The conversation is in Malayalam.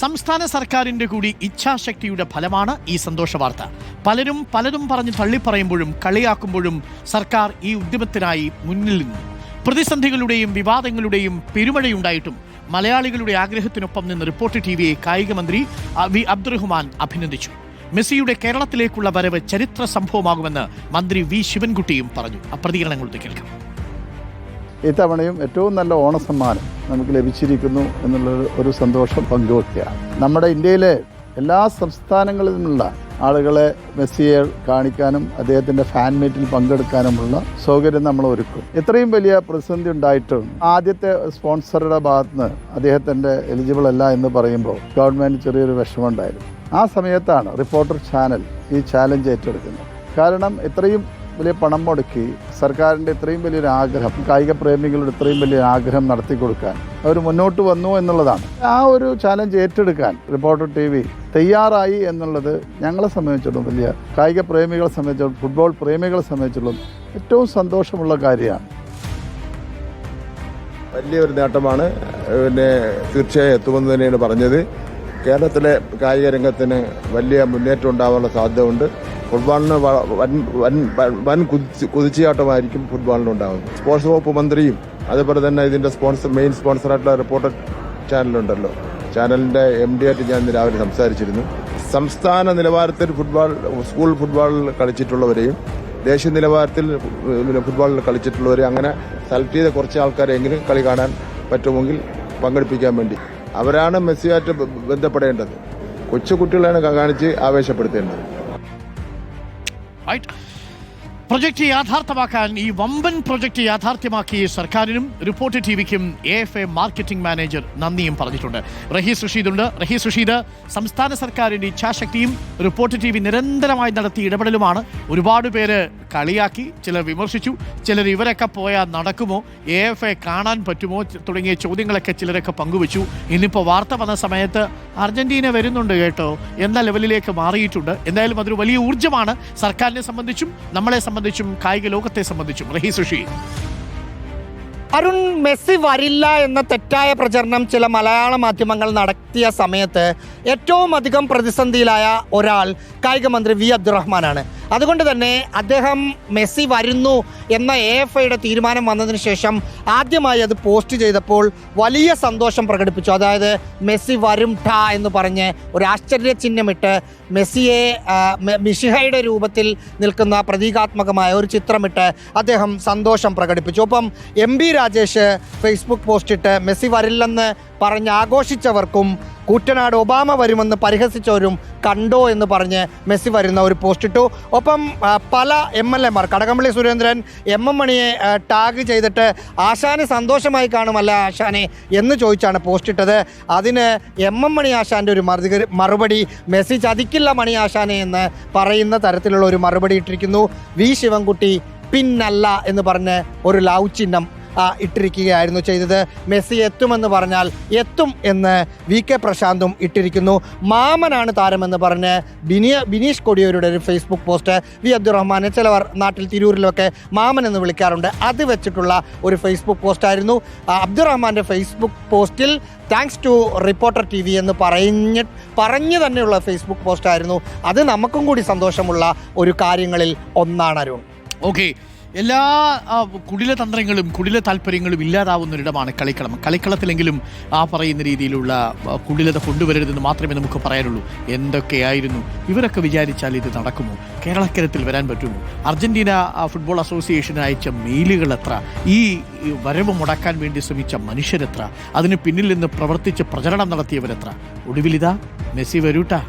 സംസ്ഥാന സർക്കാരിന്റെ കൂടി ഇച്ഛാശക്തിയുടെ ഫലമാണ് ഈ സന്തോഷ വാർത്ത. പലതും പറഞ്ഞ് തള്ളിപ്പറയുമ്പോഴും കളിയാക്കുമ്പോഴും സർക്കാർ ഈ ഉദ്യമത്തിനായി മുന്നിൽ നിന്നു. പ്രതിസന്ധികളുടെയും വിവാദങ്ങളുടെയും പെരുമഴയുണ്ടായിട്ടും മലയാളികളുടെ ആഗ്രഹത്തിനൊപ്പം നിന്ന് റിപ്പോർട്ടർ ടിവിയെ കായിക മന്ത്രി വി അബ്ദുറഹ്മാൻ അഭിനന്ദിച്ചു. മെസ്സിയുടെ കേരളത്തിലേക്കുള്ള വരവ് ചരിത്ര സംഭവമാകുമെന്ന് മന്ത്രി വി ശിവൻകുട്ടിയും പറഞ്ഞു. പ്രതികരണങ്ങളുടെ കേൾക്കാം. ഇത്തവണയും ഏറ്റവും നല്ല ഓണസമ്മാനം നമുക്ക് ലഭിച്ചിരിക്കുന്നു എന്നുള്ള ഒരു സന്തോഷം പങ്കുവയ്ക്കുകയാണ്. നമ്മുടെ ഇന്ത്യയിലെ എല്ലാ സംസ്ഥാനങ്ങളിൽ നിന്നുള്ള ആളുകളെ മെസ്സിയെ കാണിക്കാനും അദ്ദേഹത്തിൻ്റെ ഫാൻ മീറ്റിൽ പങ്കെടുക്കാനുമുള്ള സൗകര്യം നമ്മൾ ഒരുക്കും. ഇത്രയും വലിയ പ്രതിസന്ധി ഉണ്ടായിട്ടും ആദ്യത്തെ സ്പോൺസറുടെ ഭാഗത്തുനിന്ന് അദ്ദേഹത്തിൻ്റെ എലിജിബിൾ അല്ല എന്ന് പറയുമ്പോൾ ഗവൺമെൻറ് ചെറിയൊരു വിഷമമുണ്ടായിരുന്നു. ആ സമയത്താണ് റിപ്പോർട്ടർ ചാനൽ ഈ ചാലഞ്ച് ഏറ്റെടുക്കുന്നത്. കാരണം ഇത്രയും വലിയ പണം മുടക്കി സർക്കാരിൻ്റെ ഇത്രയും വലിയൊരു ആഗ്രഹം, കായിക പ്രേമികളുടെ ഇത്രയും വലിയ ആഗ്രഹം നടത്തി കൊടുക്കാൻ അവർ മുന്നോട്ട് വന്നു എന്നുള്ളതാണ്. ആ ഒരു ചാലഞ്ച് ഏറ്റെടുക്കാൻ റിപ്പോർട്ടർ ടി വി തയ്യാറായി എന്നുള്ളത് ഞങ്ങളെ സംബന്ധിച്ചിടത്തോളം, വലിയ കായിക പ്രേമികളെ സംബന്ധിച്ചിടത്തോളം, ഫുട്ബോൾ പ്രേമികളെ സംബന്ധിച്ചിടത്തോളം ഏറ്റവും സന്തോഷമുള്ള കാര്യമാണ്. വലിയൊരു നേട്ടമാണ്. തീർച്ചയായും എത്തുമെന്ന് തന്നെയാണ് പറഞ്ഞത്. കേരളത്തിലെ കായിക രംഗത്തിന് വലിയ മുന്നേറ്റം ഉണ്ടാകാനുള്ള സാധ്യതയുണ്ട്. ഫുട്ബോളിന് വൻ കുതിച്ചുചാട്ടമായിരിക്കും ഫുട്ബോളിനുണ്ടാകുന്നത്. സ്പോർട്സ് വകുപ്പ് മന്ത്രിയും അതുപോലെ തന്നെ ഇതിൻ്റെ മെയിൻ സ്പോൺസറായിട്ടുള്ള റിപ്പോർട്ടർ ചാനലുണ്ടല്ലോ, ചാനലിൻ്റെ MD ആയിട്ട് ഞാൻ ഇന്ന് രാവിലെ സംസാരിച്ചിരുന്നു. സംസ്ഥാന നിലവാരത്തിൽ സ്കൂൾ ഫുട്ബോളിൽ കളിച്ചിട്ടുള്ളവരെയും ദേശീയ നിലവാരത്തിൽ ഫുട്ബോളിൽ കളിച്ചിട്ടുള്ളവരെയും അങ്ങനെ സെലക്ട് ചെയ്ത കുറച്ച് ആൾക്കാരെങ്കിലും കളി കാണാൻ പറ്റുമെങ്കിൽ പങ്കെടുപ്പിക്കാൻ വേണ്ടി അവരാണ് മെസ്സിയായിട്ട് ബന്ധപ്പെടേണ്ടത്. കൊച്ചുകുട്ടികളാണ് കാണിച്ച് ആവേശപ്പെടുത്തേണ്ടത്. പ്രൊജക്ട് യാഥാർത്ഥ്യമാക്കാൻ, ഈ വമ്പൻ പ്രൊജക്ട് യാഥാർത്ഥ്യമാക്കി സർക്കാരിനും റിപ്പോർട്ടർ ടിവിക്കും AFA മാർക്കറ്റിംഗ് മാനേജർ നന്ദിയും പറഞ്ഞിട്ടുണ്ട്. റഹീസ് റഷീദ് ഉണ്ട്. റഹീസ് റഷീദ്, സംസ്ഥാന സർക്കാരിന്റെ ഇച്ഛാശക്തിയും റിപ്പോർട്ടർ ടിവി നിരന്തരമായി നടത്തിയ ഇടപെടലുമാണ് ഒരുപാട് പേര് കളിയാക്കി, ചിലർ വിമർശിച്ചു, ചിലർ ഇവരൊക്കെ പോയാൽ നടക്കുമോ, AFA കാണാൻ പറ്റുമോ തുടങ്ങിയ ചോദ്യങ്ങളൊക്കെ ചിലരൊക്കെ പങ്കുവച്ചു. ഇന്നിപ്പോൾ വാർത്ത വന്ന സമയത്ത് അർജന്റീന വരുന്നുണ്ട് കേട്ടോ എന്ന ലെവലിലേക്ക് മാറിയിട്ടുണ്ട്. എന്തായാലും അതൊരു വലിയ ഊർജ്ജമാണ് സർക്കാരിനെ സംബന്ധിച്ചും നമ്മളെ സംബന്ധിച്ചും കായിക ലോകത്തെ സംബന്ധിച്ചും. റഹീസ് റഷീദ്, അരുൺ, മെസ്സി വരില്ല എന്ന തെറ്റായ പ്രചരണം ചില മലയാള മാധ്യമങ്ങൾ നടത്തിയ സമയത്ത് ഏറ്റവും അധികം പ്രതിസന്ധിയിലായ ഒരാൾ കായിക മന്ത്രി വി അബ്ദുറഹ്മാനാണ്. അതുകൊണ്ട് തന്നെ അദ്ദേഹം മെസ്സി വരുന്നു എന്ന AFAയുടെ തീരുമാനം വന്നതിന് ശേഷം ആദ്യമായി അത് പോസ്റ്റ് ചെയ്തപ്പോൾ വലിയ സന്തോഷം പ്രകടിപ്പിച്ചു. അതായത് മെസ്സി വരും ഠാ എന്ന് പറഞ്ഞ് ഒരു ആശ്ചര്യചിഹ്നമിട്ട് മെസ്സിയെ മിഷിഹയുടെ രൂപത്തിൽ നിൽക്കുന്ന പ്രതീകാത്മകമായ ഒരു ചിത്രമിട്ട് അദ്ദേഹം സന്തോഷം പ്രകടിപ്പിച്ചു. ഒപ്പം MB രാജേഷ് ഫേസ്ബുക്ക് പോസ്റ്റിട്ട് മെസ്സി വരില്ലെന്ന് പറഞ്ഞ് ആഘോഷിച്ചവർക്കും കൂറ്റനാട് ഒബാമ വരുമെന്ന് പരിഹസിച്ചവരും കണ്ടോ എന്ന് പറഞ്ഞ് മെസ്സി വരുന്ന ഒരു പോസ്റ്റിട്ടു. ഒപ്പം പല MLA മാർ, കടകംപള്ളി സുരേന്ദ്രൻ MM മണിയെ ടാഗ് ചെയ്തിട്ട് ആശാന് സന്തോഷമായി കാണുമല്ല ആശാനെ എന്ന് ചോദിച്ചാണ് പോസ്റ്റിട്ടത്. അതിന് MM മണി ആശാൻ്റെ ഒരു മറുപടി, മെസ്സി ചതിക്കില്ല മണി ആശാനെ എന്ന് പറയുന്ന തരത്തിലുള്ള ഒരു മറുപടി ഇട്ടിരിക്കുന്നു. വി ശിവൻകുട്ടി പിന്നല്ല എന്ന് പറഞ്ഞ് ഒരു ലവ് ചിഹ്നം ഇട്ടിരിക്കുകയായിരുന്നു ചെയ്തത്. മെസ്സി എത്തുമെന്ന് പറഞ്ഞാൽ എത്തും എന്ന് VK പ്രശാന്തും ഇട്ടിരിക്കുന്നു. മാമനാണ് താരമെന്ന് പറഞ്ഞ് ബിനീഷ് കൊടിയൂരുടെ ഒരു ഫേസ്ബുക്ക് പോസ്റ്റ്. വി അബ്ദുറഹ്മാനെ ചിലവർ നാട്ടിൽ തിരൂരിലൊക്കെ മാമൻ എന്ന് വിളിക്കാറുണ്ട്. അത് വെച്ചിട്ടുള്ള ഒരു ഫേസ്ബുക്ക് പോസ്റ്റായിരുന്നു. അബ്ദുറഹ്മാൻ്റെ ഫേസ്ബുക്ക് പോസ്റ്റിൽ താങ്ക്സ് ടു റിപ്പോർട്ടർ TV എന്ന് പറഞ്ഞു തന്നെയുള്ള ഫേസ്ബുക്ക് പോസ്റ്റായിരുന്നു. അത് നമുക്കും കൂടി സന്തോഷമുള്ള ഒരു കാര്യങ്ങളിൽ ഒന്നാണ് അരുൺ. ഓക്കെ, എല്ലാ കുടില തന്ത്രങ്ങളും കുടില താല്പര്യങ്ങളും ഇല്ലാതാവുന്നൊരിടമാണ് കളിക്കളം. കളിക്കളത്തിലെങ്കിലും ആ പറയുന്ന രീതിയിലുള്ള കുടിലത കൊണ്ടുവരരുതെന്ന് മാത്രമേ നമുക്ക് പറയാനുള്ളൂ. എന്തൊക്കെയായിരുന്നു ഇവരൊക്കെ വിചാരിച്ചാൽ ഇത് നടക്കുമോ? കേരളക്കരത്തിൽ വരാൻ പറ്റുമോ? അർജന്റീന ഫുട്ബോൾ അസോസിയേഷൻ അയച്ച മെയിലുകൾ എത്ര, ഈ വരവ് മുടക്കാൻ വേണ്ടി ശ്രമിച്ച മനുഷ്യരെത്ര, അതിന് പിന്നിൽ നിന്ന് പ്രവർത്തിച്ച് പ്രചരണം നടത്തിയവരെത്ര? ഒടുവിലിതാ മെസ്സി വരൂട്ടാ.